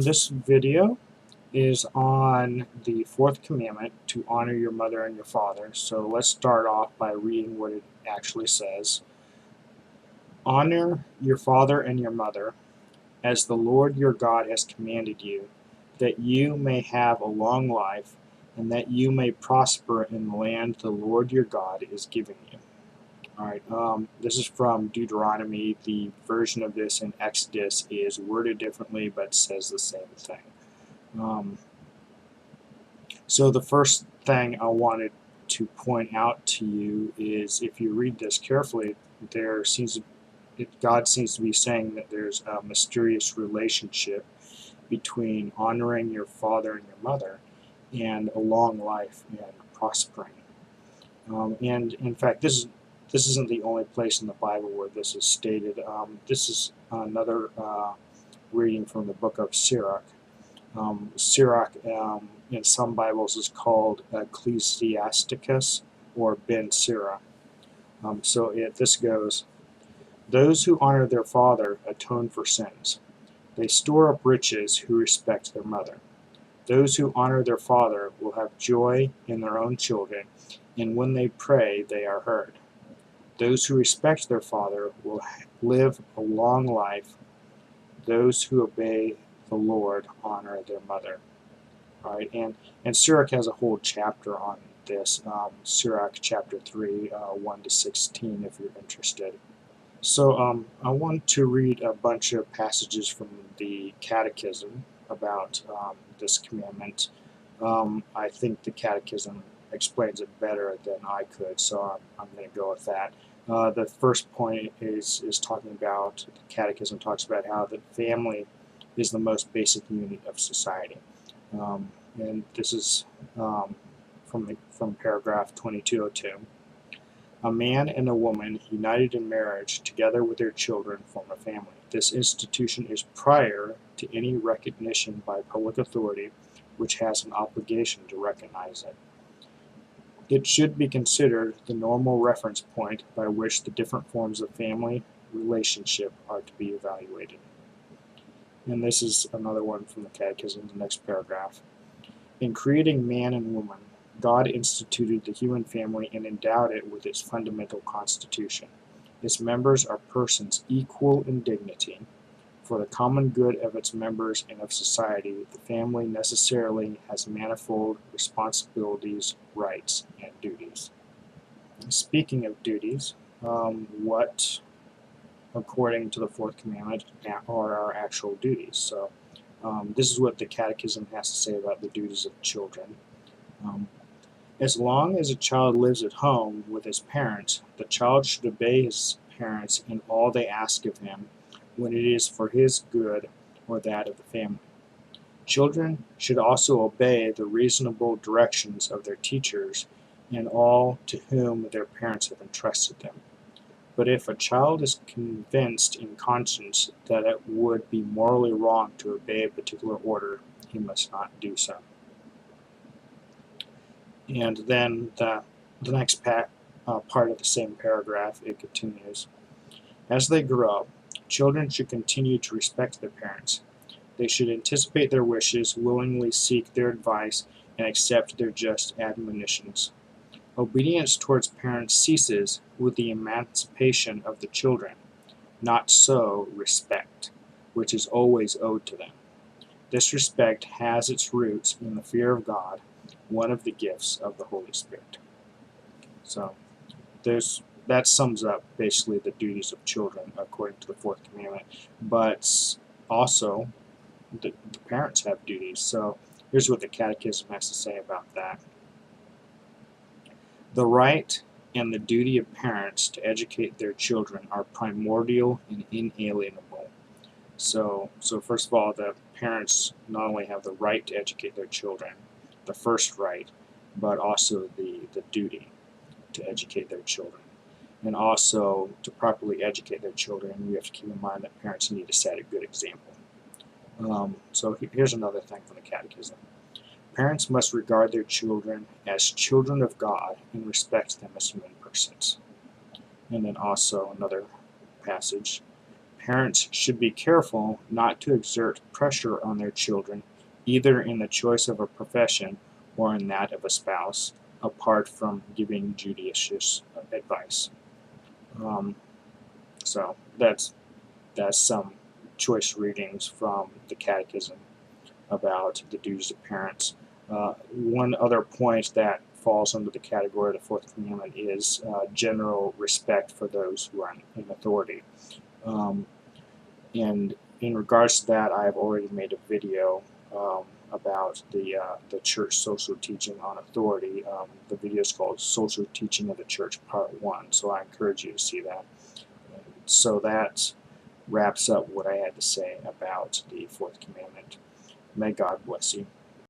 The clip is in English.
This video is on the fourth commandment to honor your mother and your father. So let's start off by reading what it actually says. Honor your father and your mother, as the Lord your God has commanded you, that you may have a long life and that you may prosper in the land the Lord your God is giving you. All right, this is from Deuteronomy. The version of this in Exodus is worded differently but says the same thing. So the first thing I wanted to point out to you is, if you read this carefully, God seems to be saying that there's a mysterious relationship between honoring your father and your mother and a long life and prospering. And in fact, this isn't the only place in the Bible where this is stated. This is another reading from the book of Sirach. Sirach in some Bibles is called Ecclesiasticus or Ben Sirach. This goes, those who honor their father atone for sins. They store up riches who respect their mother. Those who honor their father will have joy in their own children, and when they pray, they are heard. Those who respect their father will live a long life. Those who obey the Lord honor their mother. All right, and Sirach has a whole chapter on this, Sirach chapter 3, 1 to 16, if you're interested. So I want to read a bunch of passages from the Catechism about this commandment. I think the Catechism explains it better than I could, so I'm going to go with that. The first point is talking about, the Catechism talks about how the family is the most basic unit of society. And this is from paragraph 2202. A man and a woman united in marriage together with their children form a family. This institution is prior to any recognition by public authority, which has an obligation to recognize it. It should be considered the normal reference point by which the different forms of family relationship are to be evaluated. And this is another one from the Catechism, the next paragraph. In creating man and woman, God instituted the human family and endowed it with its fundamental constitution. Its members are persons equal in dignity. For the common good of its members and of society, the family necessarily has manifold responsibilities, rights, and duties. Speaking of duties, what, according to the fourth commandment, are our actual duties? So this is what the Catechism has to say about the duties of children. As long as a child lives at home with his parents, the child should obey his parents in all they ask of him when it is for his good or that of the family. Children should also obey the reasonable directions of their teachers and all to whom their parents have entrusted them. But if a child is convinced in conscience that it would be morally wrong to obey a particular order, he must not do so. And then the next part of the same paragraph, it continues. As they grow up, children should continue to respect their parents. They should anticipate their wishes, willingly seek their advice, and accept their just admonitions. Obedience towards parents ceases with the emancipation of the children. Not so respect, which is always owed to them. This respect has its roots in the fear of God, one of the gifts of the Holy Spirit. So that sums up basically the duties of children according to the fourth commandment. But also, the parents have duties. So here's what the Catechism has to say about that. The right and the duty of parents to educate their children are primordial and inalienable. So first of all, the parents not only have the right to educate their children, the first right, but also the duty to educate their children. And also, to properly educate their children, we have to keep in mind that parents need to set a good example. So here's another thing from the Catechism. Parents must regard their children as children of God and respect them as human persons. And then also another passage. Parents should be careful not to exert pressure on their children, either in the choice of a profession or in that of a spouse, apart from giving judicious advice. So that's some choice readings from the Catechism about the duties of parents. One other point that falls under the category of the Fourth Commandment is general respect for those who are in authority. And in regards to that, I have already made a video about the church social teaching on authority. The video is called Social Teaching of the Church Part 1, so I encourage you to see that. So that wraps up what I had to say about the Fourth Commandment. May God bless you.